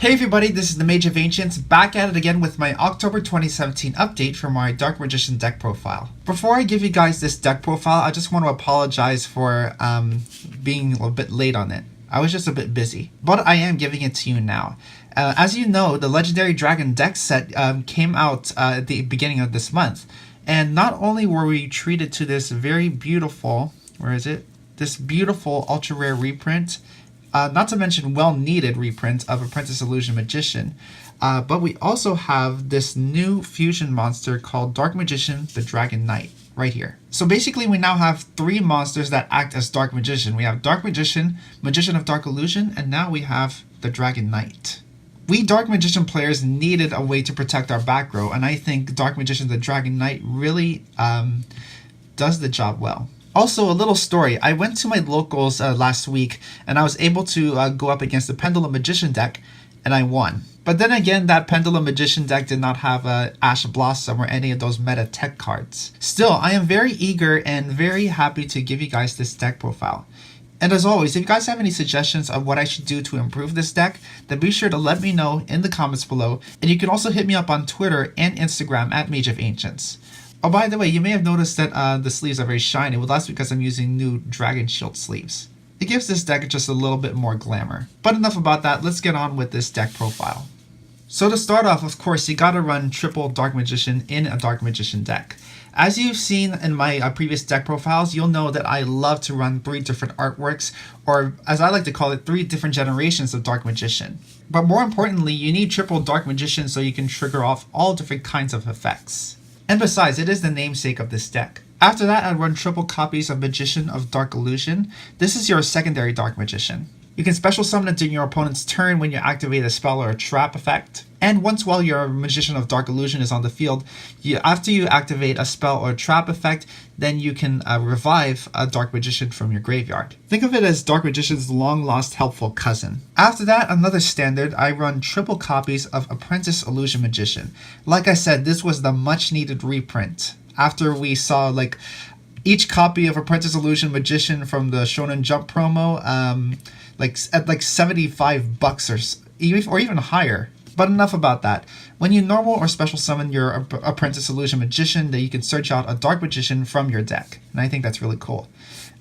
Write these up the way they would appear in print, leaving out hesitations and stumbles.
Hey everybody, this is the Mage of Ancients, back at it again with my October 2017 update for my Dark Magician deck profile. Before I give you guys this deck profile, I just want to apologize for being a little bit late on it. I was just a bit busy, but I am giving it to you now. As you know, the Legendary Dragon deck set came out at the beginning of this month, and not only were we treated to this very beautiful, this beautiful ultra rare reprint, not to mention well-needed reprint of Apprentice Illusion Magician, but we also have this new fusion monster called Dark Magician, the Dragon Knight, right here. So basically we now have three monsters that act as Dark Magician. We have Dark Magician, Magician of Dark Illusion, and now we have the Dragon Knight. We Dark Magician players needed a way to protect our back row, and I think Dark Magician, the Dragon Knight really does the job well. Also, a little story. I went to my locals last week, and I was able to go up against the Pendulum Magician deck, and I won. But then again, that Pendulum Magician deck did not have Ash Blossom or any of those meta tech cards. Still, I am very eager and very happy to give you guys this deck profile. And as always, if you guys have any suggestions of what I should do to improve this deck, then be sure to let me know in the comments below. And you can also hit me up on Twitter and Instagram at Mage of Ancients. Oh, by the way, you may have noticed that the sleeves are very shiny. Well, that's because I'm using new Dragon Shield sleeves. It gives this deck just a little bit more glamour. But enough about that, let's get on with this deck profile. So to start off, of course, you gotta run triple Dark Magician in a Dark Magician deck. As you've seen in my previous deck profiles, you'll know that I love to run 3 different artworks, or as I like to call it, 3 different generations of Dark Magician. But more importantly, you need triple Dark Magician so you can trigger off all different kinds of effects. And besides, it is the namesake of this deck. After that, I run triple copies of Magician of Dark Illusion. This is your secondary Dark Magician. You can special summon it during your opponent's turn when you activate a spell or a trap effect. And once while your Magician of Dark Illusion is on the field, after you activate a spell or trap effect, then you can revive a Dark Magician from your graveyard. Think of it as Dark Magician's long-lost helpful cousin. After that, another standard, I run triple copies of Apprentice Illusion Magician. Like I said, this was the much-needed reprint. After we saw each copy of Apprentice Illusion Magician from the Shonen Jump promo, at $75 or even higher. But enough about that. When you normal or special summon your Apprentice Illusion Magician, then you can search out a Dark Magician from your deck. And I think that's really cool.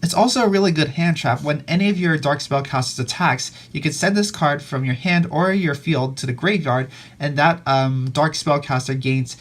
It's also a really good hand trap. When any of your Dark Spellcasters attacks, you can send this card from your hand or your field to the graveyard, and that Dark Spellcaster gains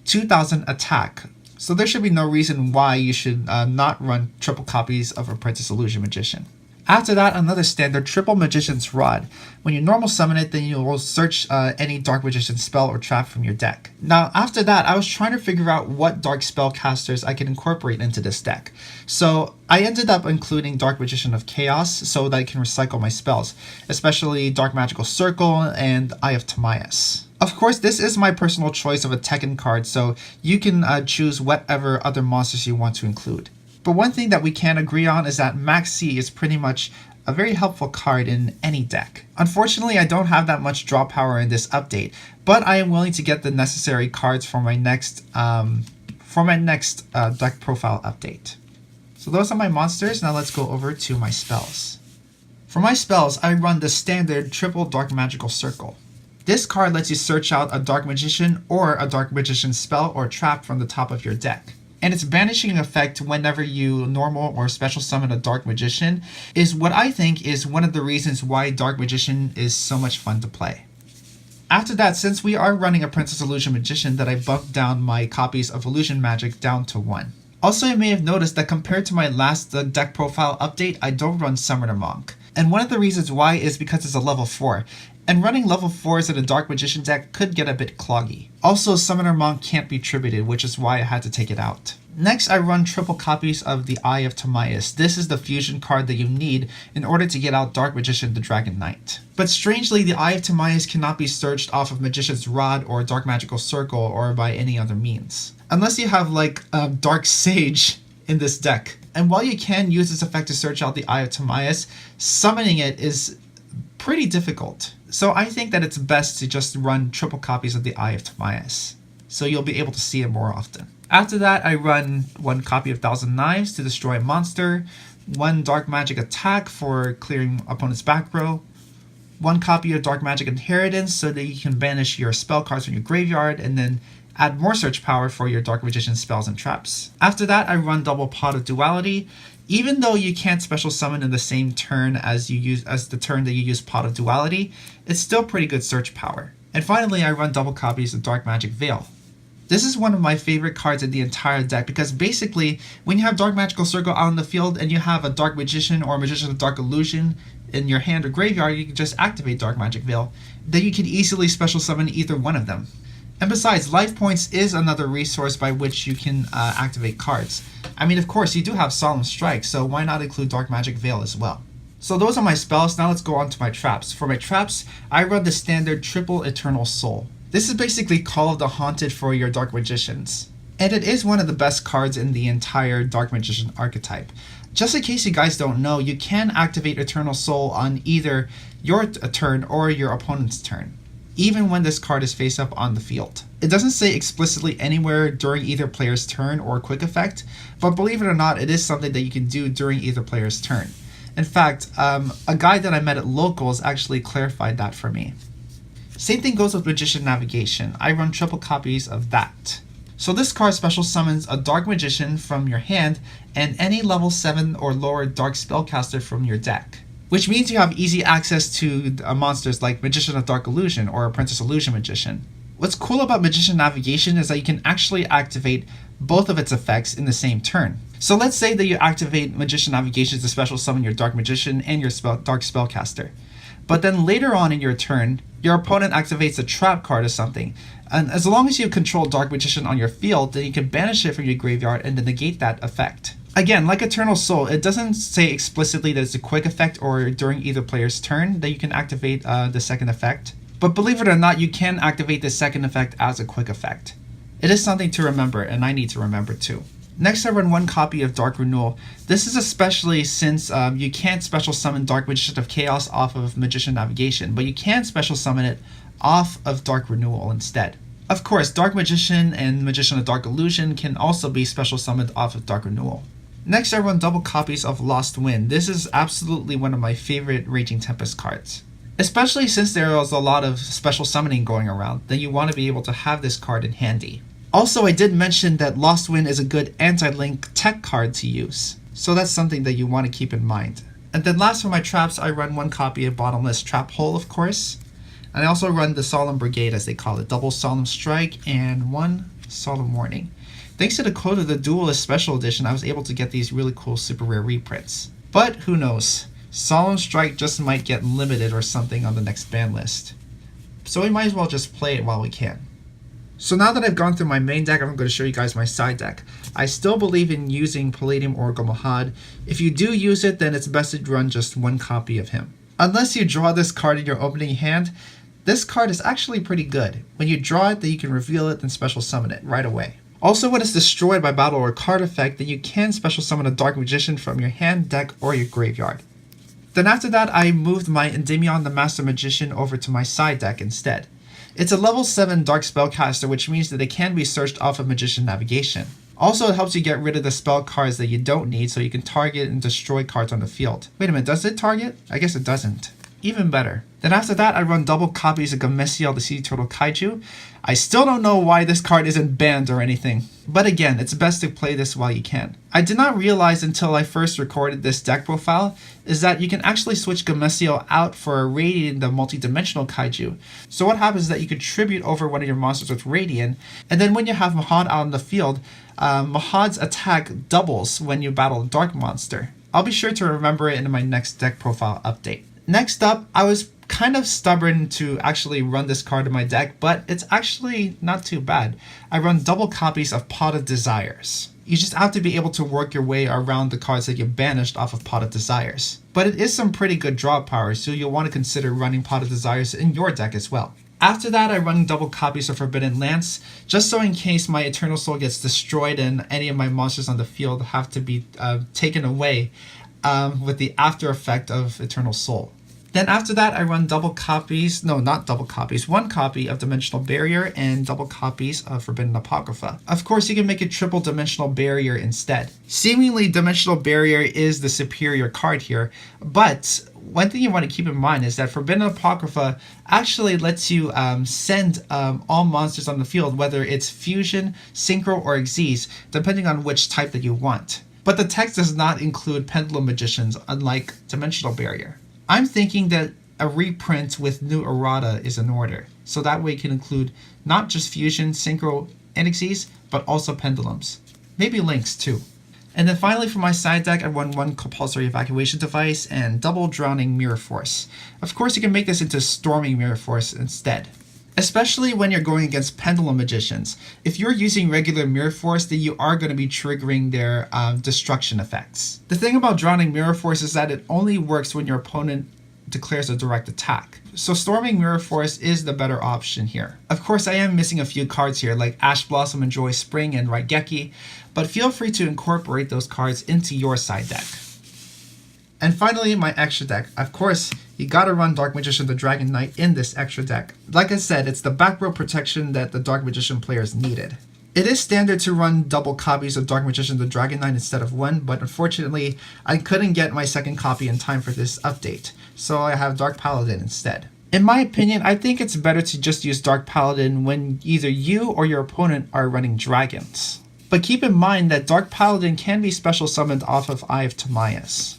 2,000 attack. So there should be no reason why you should not run triple copies of Apprentice Illusion Magician. After that, another standard, triple Magician's Rod. When you normal summon it, then you will search any Dark Magician spell or trap from your deck. Now, after that, I was trying to figure out what Dark Spellcasters I can incorporate into this deck. So I ended up including Dark Magician of Chaos so that I can recycle my spells, especially Dark Magical Circle and Eye of Timaeus. Of course, this is my personal choice of a Tekken card, so you can choose whatever other monsters you want to include. But one thing that we can agree on is that Max C is pretty much a very helpful card in any deck. Unfortunately, I don't have that much draw power in this update, but I am willing to get the necessary cards for my next deck profile update. So those are my monsters. Now let's go over to my spells. For my spells, I run the standard triple Dark Magical Circle. This card lets you search out a Dark Magician or a Dark Magician spell or trap from the top of your deck. And its banishing effect whenever you normal or special summon a Dark Magician is what I think is one of the reasons why Dark Magician is so much fun to play. After that, since we are running Apprentice Illusion Magician, that I bumped down my copies of Illusion Magic down to 1. Also, you may have noticed that compared to my last deck profile update, I don't run Summoner Monk. And one of the reasons why is because it's a level 4. And running level 4s in a Dark Magician deck could get a bit cloggy. Also, Summoner Monk can't be tributed, which is why I had to take it out. Next, I run triple copies of the Eye of Timaeus. This is the fusion card that you need in order to get out Dark Magician the Dragon Knight. But strangely, the Eye of Timaeus cannot be searched off of Magician's Rod or Dark Magical Circle or by any other means. Unless you have Dark Sage in this deck. And while you can use this effect to search out the Eye of Timaeus, summoning it is pretty difficult. So I think that it's best to just run triple copies of the Eye of Timaeus, so you'll be able to see it more often. After that, I run 1 copy of Thousand Knives to destroy a monster, 1 Dark Magic attack for clearing opponent's back row, 1 copy of Dark Magic Inheritance so that you can banish your spell cards from your graveyard and then add more search power for your Dark Magician spells and traps. After that, I run double Pot of Duality. Even though you can't special summon in the same turn as the turn that you use Pot of Duality, it's still pretty good search power. And finally, I run double copies of Dark Magic Veil. This is one of my favorite cards in the entire deck because basically, when you have Dark Magical Circle out in the field and you have a Dark Magician or Magician of Dark Illusion in your hand or graveyard, you can just activate Dark Magic Veil. Then you can easily special summon either one of them. And besides, life points is another resource by which you can activate cards. I mean, of course, you do have Solemn Strike, so why not include Dark Magic Veil as well? So those are my spells. Now let's go on to my traps. For my traps, I run the standard triple Eternal Soul. This is basically Call of the Haunted for your Dark Magicians. And it is one of the best cards in the entire Dark Magician archetype. Just in case you guys don't know, you can activate Eternal Soul on either your turn or your opponent's turn, even when this card is face up on the field. It doesn't say explicitly anywhere during either player's turn or quick effect, but believe it or not, it is something that you can do during either player's turn. In fact, a guy that I met at Locals actually clarified that for me. Same thing goes with Magician Navigation. I run triple copies of that. So this card special summons a Dark Magician from your hand and any level 7 or lower Dark Spellcaster from your deck, which means you have easy access to monsters like Magician of Dark Illusion or Apprentice Illusion Magician. What's cool about Magician Navigation is that you can actually activate both of its effects in the same turn. So let's say that you activate Magician Navigation to special summon your Dark Magician and your Dark Spellcaster. But then later on in your turn, your opponent activates a trap card or something. And as long as you control Dark Magician on your field, then you can banish it from your graveyard and then negate that effect. Again, like Eternal Soul, it doesn't say explicitly that it's a quick effect or during either player's turn that you can activate the second effect. But believe it or not, you can activate the second effect as a quick effect. It is something to remember, and I need to remember too. Next, I run 1 copy of Dark Renewal. This is especially since you can't special summon Dark Magician of Chaos off of Magician Navigation, but you can special summon it off of Dark Renewal instead. Of course, Dark Magician and Magician of Dark Illusion can also be special summoned off of Dark Renewal. Next, I run double copies of Lost Wind. This is absolutely one of my favorite Raging Tempest cards. Especially since there is a lot of special summoning going around, then you want to be able to have this card in handy. Also, I did mention that Lost Wind is a good anti-link tech card to use, so that's something that you want to keep in mind. And then last for my traps, I run 1 copy of Bottomless Trap Hole, of course. And I also run the Solemn Brigade, as they call it, double Solemn Strike and 1 Solemn Warning. Thanks to the code of the Duelist Special Edition, I was able to get these really cool super rare reprints. But who knows? Solemn Strike just might get limited or something on the next ban list. So we might as well just play it while we can. So now that I've gone through my main deck, I'm going to show you guys my side deck. I still believe in using Palladium Oracle Mahad. If you do use it, then it's best to run just 1 copy of him. Unless you draw this card in your opening hand, this card is actually pretty good. When you draw it, then you can reveal it and special summon it right away. Also, when it's destroyed by battle or card effect, then you can special summon a Dark Magician from your hand, deck, or your graveyard. Then after that, I moved my Endymion the Master Magician over to my side deck instead. It's a level 7 Dark Spellcaster, which means that it can be searched off of Magician Navigation. Also, it helps you get rid of the spell cards that you don't need so you can target and destroy cards on the field. Wait a minute, does it target? I guess it doesn't. Even better. Then after that, I run double copies of Gameciel the Sea Turtle Kaiju. I still don't know why this card isn't banned or anything, but again, it's best to play this while you can. I did not realize until I first recorded this deck profile is that you can actually switch Gameciel out for a Radiant the multi-dimensional Kaiju. So what happens is that you can tribute over one of your monsters with Radiant, and then when you have Mahad out in the field, Mahad's attack doubles when you battle a Dark monster. I'll be sure to remember it in my next deck profile update. Next up, I was kind of stubborn to actually run this card in my deck, but it's actually not too bad. I run double copies of Pot of Desires. You just have to be able to work your way around the cards that you banished off of Pot of Desires. But it is some pretty good draw power, so you'll want to consider running Pot of Desires in your deck as well. After that, I run double copies of Forbidden Lance, just so in case my Eternal Soul gets destroyed and any of my monsters on the field have to be taken away with the after effect of Eternal Soul. Then after that, I run double copies, no, not double copies, one copy of Dimensional Barrier and double copies of Forbidden Apocrypha. Of course, you can make a triple Dimensional Barrier instead. Seemingly, Dimensional Barrier is the superior card here, but one thing you want to keep in mind is that Forbidden Apocrypha actually lets you send all monsters on the field, whether it's Fusion, Synchro, or Xyz, depending on which type that you want. But the text does not include Pendulum Magicians, unlike Dimensional Barrier. I'm thinking that a reprint with new errata is in order, so that way it can include not just Fusion, Synchro, and Xyz, but also Pendulums. Maybe Links too. And then finally for my side deck, I run one Compulsory Evacuation Device and double Drowning Mirror Force. Of course, you can make this into Storming Mirror Force instead, especially when you're going against Pendulum Magicians. If you're using regular Mirror Force, then you are going to be triggering their destruction effects. The thing about Drowning Mirror Force is that it only works when your opponent declares a direct attack. So Storming Mirror Force is the better option here. Of course, I am missing a few cards here like Ash Blossom and Joy Spring and Raigeki, but feel free to incorporate those cards into your side deck. And finally, my extra deck. Of course, you gotta run Dark Magician the Dragon Knight in this extra deck. Like I said, it's the back row protection that the Dark Magician players needed. It is standard to run double copies of Dark Magician the Dragon Knight instead of one, but unfortunately, I couldn't get my second copy in time for this update, so I have Dark Paladin instead. In my opinion, I think it's better to just use Dark Paladin when either you or your opponent are running dragons. But keep in mind that Dark Paladin can be special summoned off of Eye of Timaeus.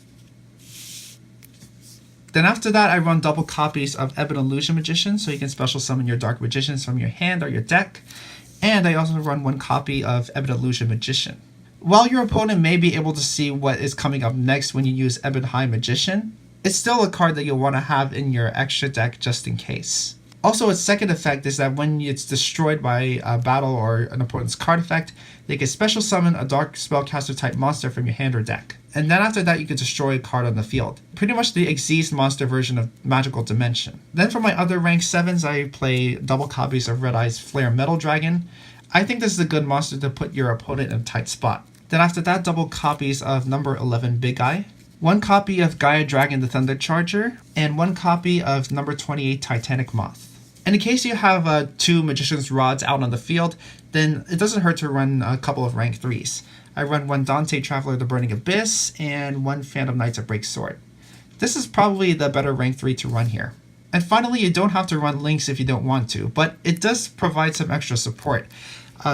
Then after that, I run double copies of Ebon Illusion Magician, so you can special summon your Dark Magicians from your hand or your deck. And I also run one copy of Ebon Illusion Magician. While your opponent may be able to see what is coming up next when you use Ebon High Magician, it's still a card that you'll want to have in your extra deck just in case. Also, its second effect is that when it's destroyed by a battle or an opponent's card effect, they can special summon a Dark Spellcaster type monster from your hand or deck. And then after that, you can destroy a card on the field. Pretty much the Xyz monster version of Magical Dimension. Then for my other rank 7s, I play double copies of Red Eye's Flare Metal Dragon. I think this is a good monster to put your opponent in a tight spot. Then after that, double copies of number 11 Big Eye, one copy of Gaia Dragon the Thunder Charger, and one copy of number 28 Titanic Moth. And in case you have 2 Magician's Rods out on the field, then it doesn't hurt to run a couple of rank 3s. I run one Dante Traveler the Burning Abyss and one Phantom Knights of Break Sword. This is probably the better rank 3 to run here. And finally, you don't have to run Links if you don't want to, but it does provide some extra support.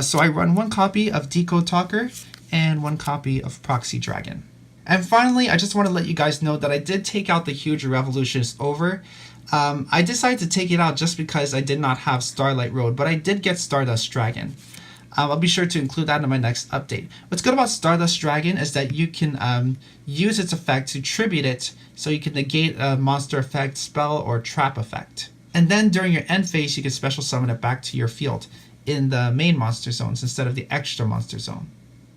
So I run one copy of Decode Talker and one copy of Proxy Dragon. And finally, I just want to let you guys know that I did take out the Huge Revolutionist Over. I decided to take it out just because I did not have Starlight Road, but I did get Stardust Dragon. I'll be sure to include that in my next update. What's good about Stardust Dragon is that you can use its effect to tribute it, so you can negate a monster effect, spell, or trap effect. And then during your end phase, you can special summon it back to your field in the main monster zones instead of the extra monster zone.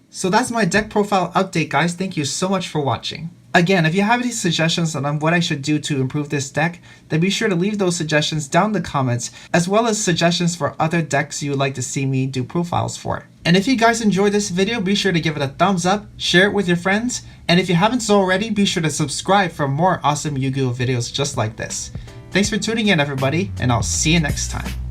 So that's my deck profile update, guys. Thank you so much for watching. Again, if you have any suggestions on what I should do to improve this deck, then be sure to leave those suggestions down in the comments, as well as suggestions for other decks you would like to see me do profiles for. And if you guys enjoyed this video, be sure to give it a thumbs up, share it with your friends, and if you haven't so already, be sure to subscribe for more awesome Yu-Gi-Oh videos just like this. Thanks for tuning in, everybody, and I'll see you next time.